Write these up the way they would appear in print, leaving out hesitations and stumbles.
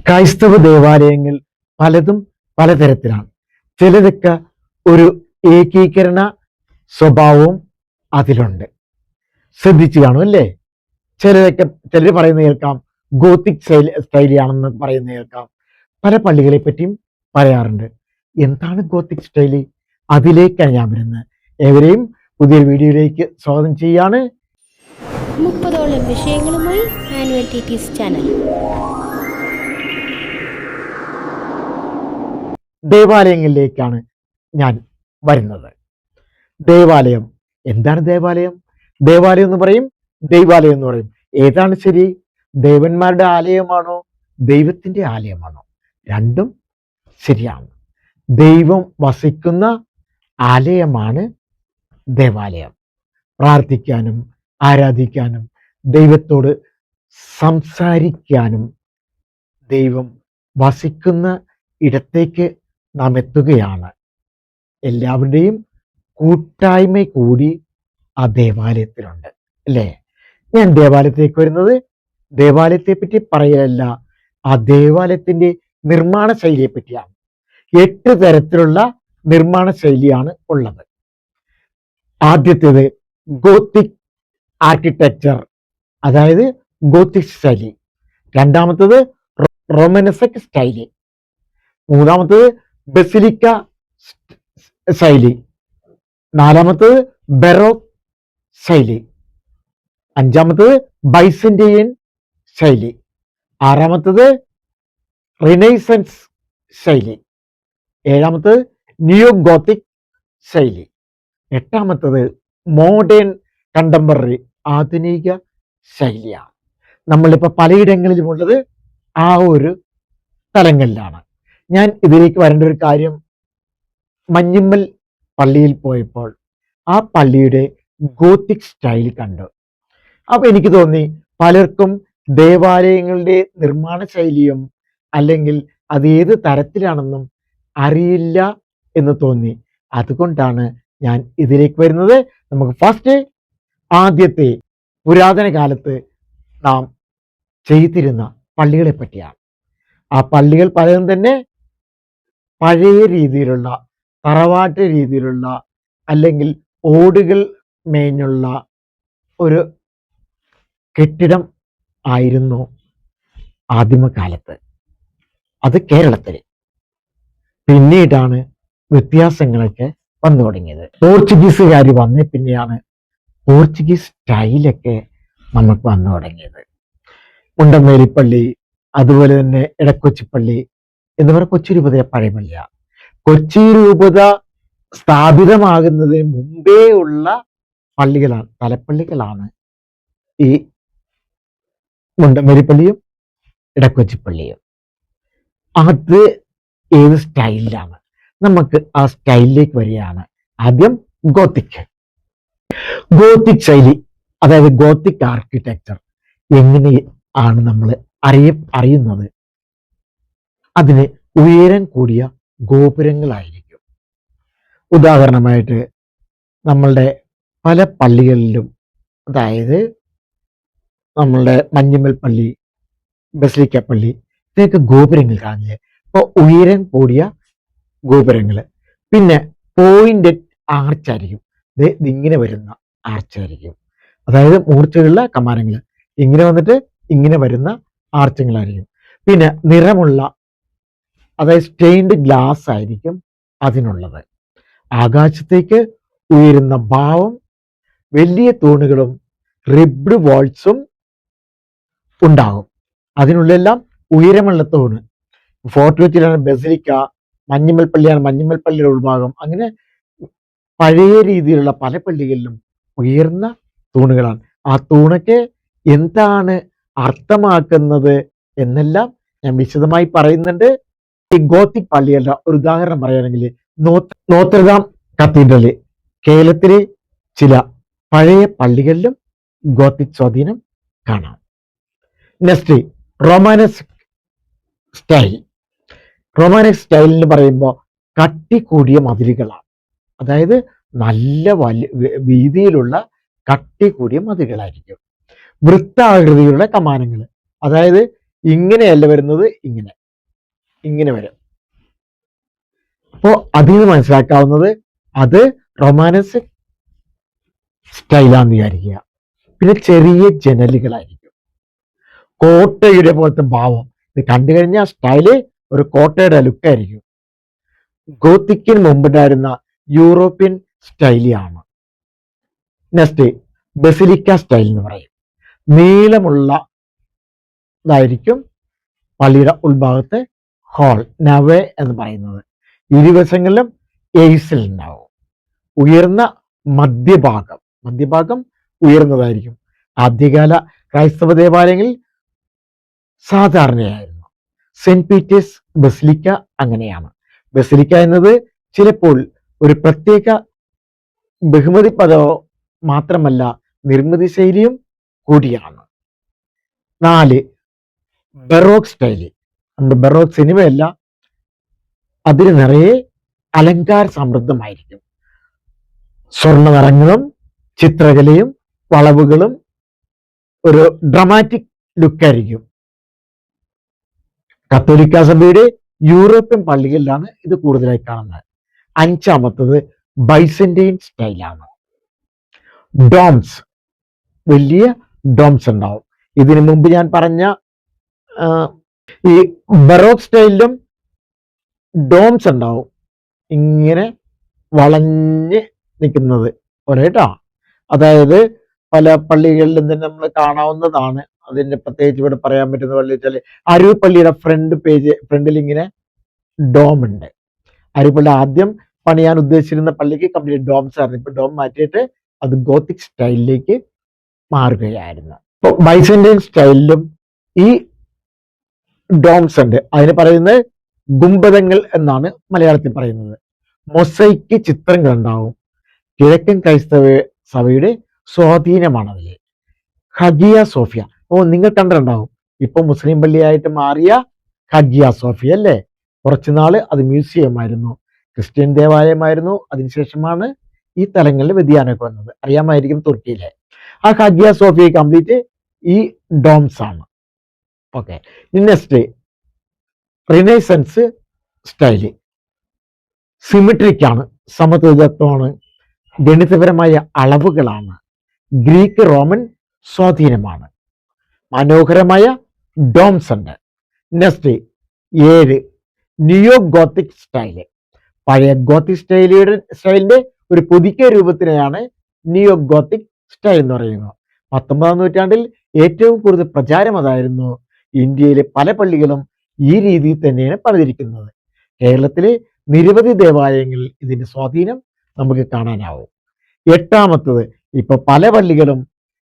ക്രൈസ്തവ ദേവാലയങ്ങൾ പലതും പലതരത്തിലാണ്. ചിലതൊക്കെ ഒരു ഏകീകരണ സ്വഭാവവും അതിലുണ്ട്. ശ്രദ്ധിച്ചു കാണും അല്ലേ? ചിലർ പറയുന്നത് കേൾക്കാം ഗോത്തിക് സ്റ്റൈലിയാണെന്ന് പറയുന്നത് കേൾക്കാം. പല പള്ളികളെ പറ്റിയും പറയാറുണ്ട്. എന്താണ് ഗോത്തിക് സ്റ്റൈല്? അതിലേക്കാണ് ഞാൻ വരുന്നത്. ഏവരെയും പുതിയൊരു വീഡിയോയിലേക്ക് സ്വാഗതം ചെയ്യാണ്. 30ഓളം വിഷയങ്ങളുമായി ആനുവൽ ടിറ്റീസ് ചാനൽ. ദേവാലയങ്ങളിലേക്കാണ് ഞാൻ വരുന്നത്. ദേവാലയം എന്താണ്? ദേവാലയം എന്ന് പറയും, ദൈവാലയം എന്ന് പറയും. ഏതാണ് ശരി? ദേവന്മാരുടെ ആലയമാണോ ദൈവത്തിന്റെ ആലയമാണോ? രണ്ടും ശരിയാണ്. ദൈവം വസിക്കുന്ന ആലയമാണ് ദേവാലയം. പ്രാർത്ഥിക്കാനും ആരാധിക്കാനും ദൈവത്തോട് സംസാരിക്കാനും ദൈവം വസിക്കുന്ന ഇടത്തേക്ക് നാം എത്തുകയാണ്. എല്ലാവരുടെയും കൂട്ടായ്മ കൂടി ആ ദേവാലയത്തിലുണ്ട് അല്ലേ? ഞാൻ ദേവാലയത്തിലേക്ക് വരുന്നത് ദേവാലയത്തെ പറ്റി പറയലല്ല, ആ ദേവാലയത്തിന്റെ നിർമ്മാണ ശൈലിയെ പറ്റിയാണ്. 8 തരത്തിലുള്ള നിർമ്മാണ ശൈലിയാണ് ഉള്ളത്. ആദ്യത്തേത് ഗോത്തിക് ആർക്കിടെക്ചർ, അതായത് ഗോത്തിക് ശൈലി. രണ്ടാമത്തത് റൊമനസക് സ്റ്റൈല്. മൂന്നാമത്തത് ബസിലിക്ക ശൈലി. നാലാമത്തത് ബെറോക്ക് ശൈലി. അഞ്ചാമത്തത് ബൈസന്റൈൻ ശൈലി. ആറാമത്തത് റിനൈസൻസ് ശൈലി. ഏഴാമത്തത് നിയോ ഗോത്തിക് ശൈലി. എട്ടാമത്തത് മോഡേൺ കണ്ടംപററി, ആധുനിക ശൈലിയാണ്. നമ്മളിപ്പോൾ പലയിടങ്ങളിലും ഉള്ളത് ആ ഒരു തലങ്ങളിലാണ്. ഞാൻ ഇതിലേക്ക് വരേണ്ട ഒരു കാര്യം, മഞ്ഞുമ്മൽ പള്ളിയിൽ പോയപ്പോൾ ആ പള്ളിയുടെ ഗോത്തിക് സ്റ്റൈൽ കണ്ടു. അപ്പൊ എനിക്ക് തോന്നി പലർക്കും ദേവാലയങ്ങളുടെ നിർമ്മാണ ശൈലിയും അല്ലെങ്കിൽ അത് ഏത് തരത്തിലാണെന്നും അറിയില്ല എന്ന് തോന്നി. അതുകൊണ്ടാണ് ഞാൻ ഇതിലേക്ക് വരുന്നത്. നമുക്ക് ഫസ്റ്റ് ആദ്യത്തെ പുരാതന കാലത്ത് നാം ചെയ്തിരുന്ന പള്ളികളെ പറ്റിയാണ്. ആ പള്ളികൾ പലതും തന്നെ പഴയ രീതിയിലുള്ള, തറവാട്ട് രീതിയിലുള്ള അല്ലെങ്കിൽ ഓടുകൾ മേഞ്ഞുള്ള ഒരു കെട്ടിടം ആയിരുന്നു ആദിമകാലത്ത്. അത് കേരളത്തിൽ. പിന്നീടാണ് വ്യത്യാസങ്ങളൊക്കെ വന്നു തുടങ്ങിയത്. പോർച്ചുഗീസുകാർ വന്ന പിന്നെയാണ് പോർച്ചുഗീസ് സ്റ്റൈലൊക്കെ നമുക്ക് വന്നു തുടങ്ങിയത്. മുണ്ടമേലിപ്പള്ളി, അതുപോലെ തന്നെ ഇടക്കൊച്ചിപ്പള്ളി എന്ന് പറയുന്ന കൊച്ചി രൂപതയെ പഴയ പള്ളിയാണ്. കൊച്ചി രൂപത സ്ഥാപിതമാകുന്നതിന് മുമ്പേ ഉള്ള പള്ളികളാണ്, തലപ്പള്ളികളാണ് ഈ മുണ്ടമേലിപ്പള്ളിയും ഇടക്കൊച്ചിപ്പള്ളിയും. അത് ഏത് സ്റ്റൈലിലാണ്? നമുക്ക് ആ സ്റ്റൈലിലേക്ക് വരികയാണ്. ആദ്യം ഗോത്തിക് ശൈലി, അതായത് ഗോത്തിക് ആർക്കിടെക്ചർ എങ്ങനെ ആണ് നമ്മൾ അറിയുന്നത്? അതിന് ഉയരം കൂടിയ ഗോപുരങ്ങളായിരിക്കും. ഉദാഹരണമായിട്ട് നമ്മളുടെ പല പള്ളികളിലും, അതായത് നമ്മളുടെ മഞ്ഞുമ്മൽ പള്ളി, ബസിലിക്ക പള്ളി, ഇതൊക്കെ ഗോപുരങ്ങൾ കാണില്ലേ? അപ്പോൾ ഉയരം കൂടിയ ഗോപുരങ്ങൾ. പിന്നെ പോയിന്റ് ആർച്ചായിരിക്കും. ഇങ്ങനെ വരുന്ന ആർച്ചായിരിക്കും, അതായത് മൂർച്ചയുള്ള കമാനങ്ങൾ ഇങ്ങനെ വന്നിട്ട് ഇങ്ങനെ വരുന്ന ആർച്ചങ്ങളായിരിക്കും. പിന്നെ നിറമുള്ള, അതായത് സ്റ്റെയിൻഡ് ഗ്ലാസ് ആയിരിക്കും അതിനുള്ളത്. ആകാശത്തേക്ക് ഉയരുന്ന ഭാവം, വലിയ തൂണുകളും റിബ്ഡ് വാൾസും ഉണ്ടാകും. അതിനുള്ളെല്ലാം ഉയരമുള്ള തൂണ്. ഫോർട്ട് കൊച്ചിയിലാണ് ബസിലിക്ക, മഞ്ഞുമ്മൽ പള്ളിയാണ് മഞ്ഞുമ്മൽ പള്ളിയുടെ ഉൾഭാഗം. അങ്ങനെ പഴയ രീതിയിലുള്ള പല പള്ളികളിലും ഉയർന്ന തൂണുകളാണ്. ആ തൂണൊക്കെ എന്താണ് അർത്ഥമാക്കുന്നത് എന്നെല്ലാം ഞാൻ വിശദമായി പറയുന്നുണ്ട്. ഈ ഗോത്തിക് പള്ളികളുടെ ഒരു ഉദാഹരണം പറയുകയാണെങ്കിൽ നോത്രദാം കത്തീഡ്രല്, കേരളത്തിലെ ചില പഴയ പള്ളികളിലും ഗോത്തിക് സ്വാധീനം കാണാം. Next Romanesque style. Romanesque style എന്ന് പറയുമ്പോൾ കട്ടി കൂടിയ മതിലുകളാണ്, അതായത് നല്ല വീതിയിലുള്ള കട്ടി കൂടിയ മതിലുകളായിരിക്കും. വൃത്താകൃതിയുള്ള കമാനങ്ങൾ, അതായത് ഇങ്ങനെയല്ല വരുന്നത്, ഇങ്ങനെ ഇങ്ങനെ വരും. അപ്പോൾ അതിൽ നിന്ന് മനസ്സിലാക്കാവുന്നത് അത് റൊമാനസ് സ്റ്റൈലാന്ന് വിചാരിക്കുക. പിന്നെ ചെറിയ ജനലുകളായിരിക്കും, കോട്ടയുടെ പോലത്തെ ഭാവം. ഇത് കണ്ടു കഴിഞ്ഞാൽ സ്റ്റൈല് ഒരു കോട്ടയുടെ ലുക്കായിരിക്കും. ഗോത്തിക്കിന് മുമ്പുണ്ടായിരുന്ന യൂറോപ്യൻ സ്റ്റൈലിയാണ്. നെക്സ്റ്റ് ബസിലിക്ക സ്റ്റൈൽ എന്ന് പറയും. നീളമുള്ളതായിരിക്കും പള്ളിയുടെ ഉൾഭാഗത്തെ ഹാൾ, നവേ എന്ന് പറയുന്നത്. ഇരുവശങ്ങളിലും എയ്സിൽ ഉണ്ടാവും. ഉയർന്ന മധ്യഭാഗം ഉയർന്നതായിരിക്കും. ആദ്യകാല ക്രൈസ്തവ ദേവാലയങ്ങളിൽ സാധാരണയായിരുന്നു. സെന്റ് പീറ്റേഴ്സ് ബസിലിക്ക അങ്ങനെയാണ്. ബസിലിക്ക എന്നത് ചിലപ്പോൾ ഒരു പ്രത്യേക ബഹുമതി പദവോ മാത്രമല്ല, നിർമ്മിതി ശൈലിയും കൂടിയാണ്. 4 ബറോക്ക് സ്റ്റൈല്. നമ്മുടെ ബറോക്ക് സിനിമയല്ല, അതിന് നിറയെ അലങ്കാര സമൃദ്ധമായിരിക്കും. സ്വർണ്ണ നിറങ്ങളും ചിത്രകലയും വളവുകളും ഒരു ഡ്രമാറ്റിക് ലുക്കായിരിക്കും. കത്തോലിക്ക സഭയുടെ യൂറോപ്യൻ പള്ളികളിലാണ് ഇത് കൂടുതലായി കാണുന്നത്. 5ാമത്തത് ബൈസന്റൈൻ സ്റ്റൈലാണ്. ഡോംസ്, വലിയ ഡോംസ് ഉണ്ടാവും. ഇതിനു മുമ്പ് ഞാൻ പറഞ്ഞ ഈ ബറോക്ക് സ്റ്റൈലിലും ഡോംസ് ഉണ്ടാവും, ഇങ്ങനെ വളഞ്ഞ് നിൽക്കുന്നത് പോലെ കേട്ടോ. അതായത് പല പള്ളികളിലും തന്നെ നമ്മൾ കാണാവുന്നതാണ്. അതിന്റെ പ്രത്യേകിച്ച് ഇവിടെ പറയാൻ പറ്റുന്ന പള്ളി വെച്ചാൽ അരൂർ പള്ളിയുടെ ഫ്രണ്ടിൽ ഇങ്ങനെ ഡോം ഉണ്ട്. അരൂർ പള്ളി ആദ്യം പണിയാൻ ഉദ്ദേശിച്ചിരുന്ന പള്ളിക്ക് കംപ്ലീറ്റ് ഡോംസ് ആയിരുന്നു. ഇപ്പൊ ഡോം മാറ്റിയിട്ട് അത് ഗോത്തിക് സ്റ്റൈലിലേക്ക് മാറുകയായിരുന്നു. ഇപ്പൊ ബൈസന്റൈൻ സ്റ്റൈലിലും ഈ ഡോംസ് ഉണ്ട്. അതിന് പറയുന്നത് ഗുംബദങ്ങൾ എന്നാണ് മലയാളത്തിൽ പറയുന്നത്. മൊസൈക്ക് ചിത്രങ്ങൾ ഉണ്ടാവും. കിഴക്കൻ ക്രൈസ്തവ സഭയുടെ സ്വാധീനമാണ് അതിൽ. ഹഗിയ സോഫിയ, നിങ്ങൾ കണ്ടിട്ടുണ്ടാവും. ഇപ്പൊ മുസ്ലിം പള്ളിയായിട്ട് മാറിയ ഹഗിയ സോഫിയ അല്ലേ? കുറച്ചുനാള് അത് മ്യൂസിയം ആയിരുന്നു, ക്രിസ്ത്യൻ ദേവാലയമായിരുന്നു. അതിനുശേഷമാണ് ഈ തലങ്ങളിൽ വ്യതിയാനമൊക്കെ വന്നത്. അറിയാമായിരിക്കും, തുർക്കിയിലെ ആ ഹഗിയ സോഫിയ കംപ്ലീറ്റ് ഈ ഡോംസ് ആണ്. Okay, next renaissance style. Symmetric ആണ്, സമതുലിതത്വമാണ്, ഗണിതപരമായ അളവുകളാണ്, ഗ്രീക്ക് റോമൻ സ്വാധീനമാണ്. മനോഹരമായ ഡോംസ് ഉണ്ട്. നെക്സ്റ്റ് 7 നിയോ ഗോത്തിക് സ്റ്റൈല്. പഴയ ഗോത്തിക് സ്റ്റൈലിന്റെ ഒരു പുതുക്കിയ രൂപത്തിനെയാണ് നിയോ ഗോത്തിക് സ്റ്റൈൽ എന്ന് പറയുന്നത്. 19ാം നൂറ്റാണ്ടിൽ ഏറ്റവും കൂടുതൽ പ്രചാരം അതായിരുന്നു. ഇന്ത്യയിലെ പല പള്ളികളും ഈ രീതിയിൽ തന്നെയാണ് പണിതിരിക്കുന്നത്. കേരളത്തിലെ നിരവധി ദേവാലയങ്ങളിൽ ഇതിന്റെ സ്വാധീനം നമുക്ക് കാണാനാവും. 8ാമത്തത് ഇപ്പൊ പല പള്ളികളും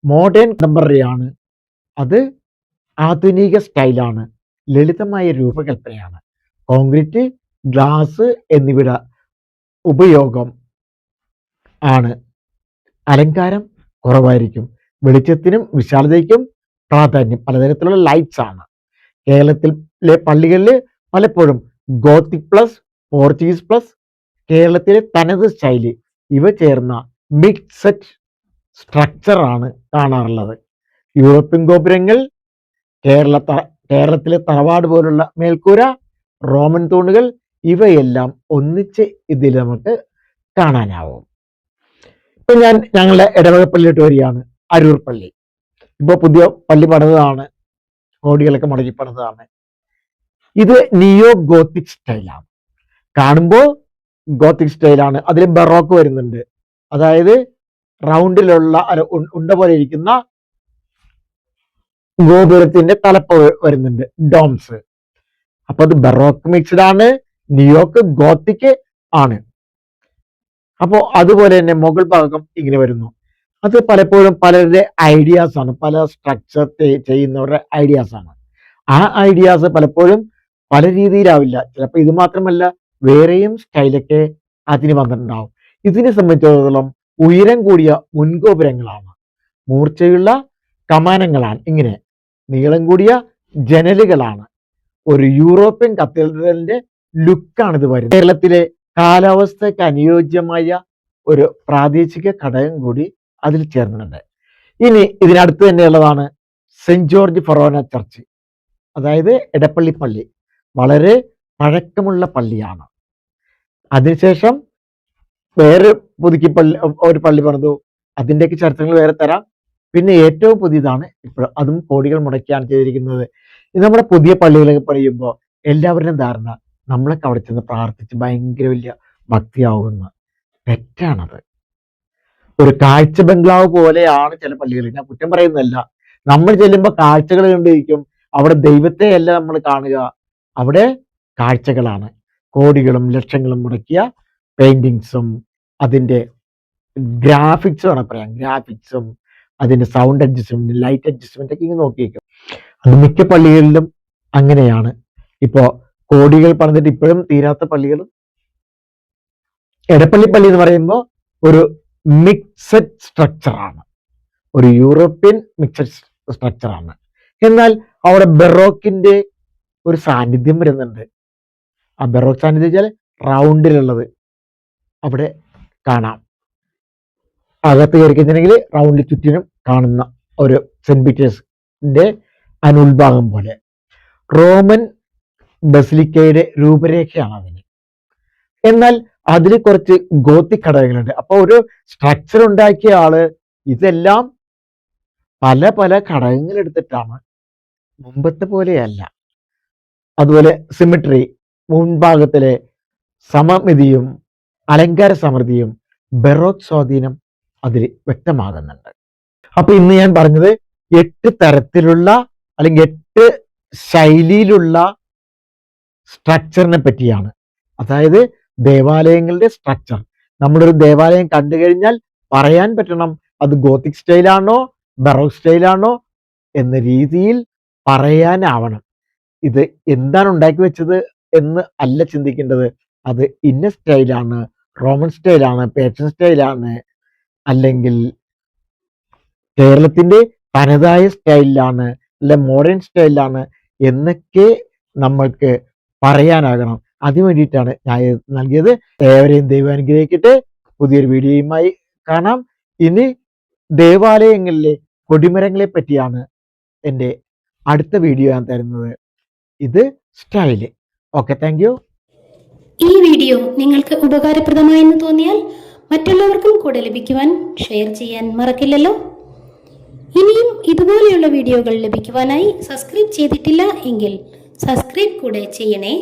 മോഡേൺ കണ്ടംപററി ആണ്. അത് ആധുനിക സ്റ്റൈലാണ്, ലളിതമായ രൂപകൽപ്പനയാണ്. കോൺക്രീറ്റ്, ഗ്ലാസ് എന്നിവയുടെ ഉപയോഗം ആണ്. അലങ്കാരം കുറവായിരിക്കും. വെളിച്ചത്തിനും വിശാലതയ്ക്കും പ്രാധാന്യം. പലതരത്തിലുള്ള ലൈറ്റ്സ് ആണ്. കേരളത്തിലെ പള്ളികളിൽ പലപ്പോഴും ഗോത്തിക് പ്ലസ് പോർച്ചുഗീസ് പ്ലസ് കേരളത്തിലെ തനത് സ്റ്റൈല് ഇവ ചേർന്ന മിക്സഡ് സ്ട്രക്ചർ ആണ് കാണാറുള്ളത്. യൂറോപ്യൻ ഗോപുരങ്ങൾ, കേരളത്തിലെ തറവാട് പോലുള്ള മേൽക്കൂര, റോമൻ തൂണുകൾ ഇവയെല്ലാം ഒന്നിച്ച് ഇതിൽ നമുക്ക് കാണാനാവും. ഇപ്പൊ ഞങ്ങളുടെ ഇടവകപ്പള്ളിയിട്ട് വരികയാണ്, അരൂർ പള്ളി. ഇപ്പൊ പുതിയ പള്ളി പണിതാണ്, കോടികളൊക്കെ മുടക്കി പണിതാണ്. ഇത് നിയോ ഗോത്തിക് സ്റ്റൈലാണ്. കാണുമ്പോൾ ഗോത്തിക് സ്റ്റൈലാണ്. അതിൽ ബറോക്ക് വരുന്നുണ്ട്. അതായത് റൗണ്ടിലുള്ള ഉണ്ട പോലെ ഇരിക്കുന്ന ഗോപുരത്തിന്റെ തലപ്പ് വരുന്നുണ്ട്, ഡോംസ്. അപ്പൊ അത് ബറോക്ക് മിക്സ്ഡ് ആണ്, നിയോക്ക് ഗോത്തിക് ആണ്. അപ്പോ അതുപോലെ തന്നെ മുകൾ ഭാഗം ഇങ്ങനെ വരുന്നു. അത് പലപ്പോഴും പലരുടെ ഐഡിയാസ് ആണ്, പല സ്ട്രക്ചർ ചെയ്യുന്നവരുടെ ഐഡിയാസ് ആണ്. ആ ഐഡിയാസ് പലപ്പോഴും പല രീതിയിലാവില്ല. ചിലപ്പോൾ ഇത് മാത്രമല്ല, വേറെയും സ്റ്റൈലൊക്കെ അതിന് വന്നിട്ടുണ്ടാവും. ഇതിനെ സംബന്ധിച്ചിടത്തോളം ഉയരം കൂടിയ മുൻഗോപുരങ്ങളാണ്, മൂർച്ചയുള്ള കമാനങ്ങളാണ്, ഇങ്ങനെ നീളം കൂടിയ ജനലുകളാണ്. ഒരു യൂറോപ്യൻ കത്തീഡ്രലിന്റെ ലുക്കാണ് ഇത് വരുന്നത്. കേരളത്തിലെ കാലാവസ്ഥയ്ക്ക് അനുയോജ്യമായ ഒരു പ്രാദേശിക ഘടകം കൂടി അതിൽ ചേർന്നിട്ടുണ്ട്. ഇനി ഇതിനടുത്ത് തന്നെയുള്ളതാണ് സെന്റ് ജോർജ് ഫൊറോന ചർച്ച്. അതായത് എടപ്പള്ളി പള്ളി വളരെ പഴക്കമുള്ള പള്ളിയാണ്. അതിനുശേഷം വേറെ പുതുക്കി പള്ളി, ഒരു പള്ളി പണിതു. അതിൻ്റെയൊക്കെ ചരിത്രങ്ങൾ വേറെ തരാം. പിന്നെ ഏറ്റവും പുതിയതാണ് ഇപ്പോൾ, അതും കോടികൾ മുടക്കിയാണ് ചെയ്തിരിക്കുന്നത്. ഇത് നമ്മുടെ പുതിയ പള്ളികളൊക്കെ പണിയുമ്പോൾ എല്ലാവരുടെയും ധാരണ നമ്മളൊക്കെ അവിടെ ചെന്ന് പ്രാർത്ഥിച്ച് ഭയങ്കര വലിയ ഭക്തിയാവുന്ന തെറ്റാണത്. ഒരു കാഴ്ച ബംഗ്ലാവ് പോലെയാണ് ചില പള്ളികൾ. ഞാൻ കുറ്റം പറയുന്നതല്ല. നമ്മൾ ചെല്ലുമ്പോൾ കാഴ്ചകൾ കണ്ടിരിക്കും, അവിടെ ദൈവത്തെയല്ല നമ്മൾ കാണുക, അവിടെ കാഴ്ചകളാണ്. കോടികളും ലക്ഷങ്ങളും മുടക്കിയ പെയിന്റിങ്സും അതിൻ്റെ ഗ്രാഫിക്സും ആണ് പറയാം, ഗ്രാഫിക്സും അതിൻ്റെ സൗണ്ട് അഡ്ജസ്റ്റ്മെന്റ്, ലൈറ്റ് അഡ്ജസ്റ്റ്മെന്റ് ഒക്കെ ഇങ്ങനെ നോക്കിയേക്കും. അത് മിക്ക പള്ളികളിലും അങ്ങനെയാണ്. ഇപ്പോ കോടികൾ പറഞ്ഞിട്ട് ഇപ്പോഴും തീരാത്ത പള്ളികളും. എടപ്പള്ളി പള്ളി എന്ന് പറയുമ്പോൾ ഒരു മിക്സഡ് സ്ട്രക്ചറാണ്, ഒരു യൂറോപ്യൻ മിക്സഡ് സ്ട്രക്ചറാണ്. എന്നാൽ അവിടെ ബെറോക്കിന്റെ ഒരു സാന്നിധ്യം വരുന്നുണ്ട്. ആ ബെറോക്ക് സാന്നിധ്യം വെച്ചാൽ റൗണ്ടിലുള്ളത് അവിടെ കാണാം. അകത്ത് കയറി കഴിഞ്ഞിട്ടുണ്ടെങ്കിൽ റൗണ്ടിൽ ചുറ്റിനും കാണുന്ന ഒരു സെന്റ് പീറ്റേഴ്സിന്റെ അനുൽഭാഗം പോലെ റോമൻ ബസിലിക്കയുടെ രൂപരേഖയാണ് അതിന്. എന്നാൽ അതിൽ കുറച്ച് ഗോത്തിക് ഘടകങ്ങളുണ്ട്. അപ്പൊ ഒരു സ്ട്രക്ചർ ഉണ്ടാക്കിയ ആള് ഇതെല്ലാം പല പല ഘടകങ്ങൾ എടുത്തിട്ടാണ്, മുമ്പത്തെ പോലെയല്ല. അതുപോലെ സിമിട്രി, മുൻഭാഗത്തിലെ സമമിതിയും അലങ്കാര സമൃദ്ധിയും ബെറോക്ക് സ്വാധീനം അതിൽ വ്യക്തമാകുന്നുണ്ട്. അപ്പൊ ഇന്ന് ഞാൻ പറഞ്ഞത് 8 തരത്തിലുള്ള അല്ലെങ്കിൽ 8 ശൈലിയിലുള്ള സ്ട്രക്ചറിനെ പറ്റിയാണ്. അതായത് ദേവാലയങ്ങളുടെ സ്ട്രക്ചർ. നമ്മളൊരു ദേവാലയം കണ്ടു കഴിഞ്ഞാൽ പറയാൻ പറ്റണം അത് ഗോത്തിക് സ്റ്റൈലാണോ ബെറോക്ക് സ്റ്റൈലാണോ എന്ന രീതിയിൽ പറയാനാവണം. ഇത് എന്താണ് ഉണ്ടാക്കി വെച്ചത് എന്ന് അല്ല ചിന്തിക്കേണ്ടത്. അത് ഇന്ന സ്റ്റൈലാണ്, റോമൻ സ്റ്റൈലാണ്, പേർഷ്യൻ സ്റ്റൈലാണ്, അല്ലെങ്കിൽ കേരളത്തിന്റെ തനതായ സ്റ്റൈലിലാണ്, അല്ലെ മോഡേൺ സ്റ്റൈലിലാണ് എന്നൊക്കെ നമ്മൾക്ക് പറയാനാകണം. അതിനു വേണ്ടിയിട്ടാണ് ഞാൻ നൽകിയത്. ഏവരെയും ദൈവം അനുഗ്രഹിക്കട്ടെ. പുതിയൊരു വീഡിയോയുമായി കാണാം. ഇനി ദേവാലയങ്ങളിലെ കൊടിമരങ്ങളെ പറ്റിയാണ് എൻ്റെ അടുത്ത വീഡിയോ ഞാൻ തരുന്നത്. ഇത് സ്റ്റൈല്. Okay, thank you. ഈ വീഡിയോ നിങ്ങൾക്ക് ഉപകാരപ്രദമായെന്ന് തോന്നിയാൽ മറ്റുള്ളവർക്കും കൂടെ ലഭിക്കുവാൻ ഷെയർ ചെയ്യാൻ മറക്കില്ലല്ലോ. ഇനിയും ഇതുപോലെയുള്ള വീഡിയോകൾ ലഭിക്കുവാനായി സബ്സ്ക്രൈബ് ചെയ്തിട്ടില്ല എങ്കിൽ സബ്സ്ക്രൈബ് കൂടെ ചെയ്യണേ.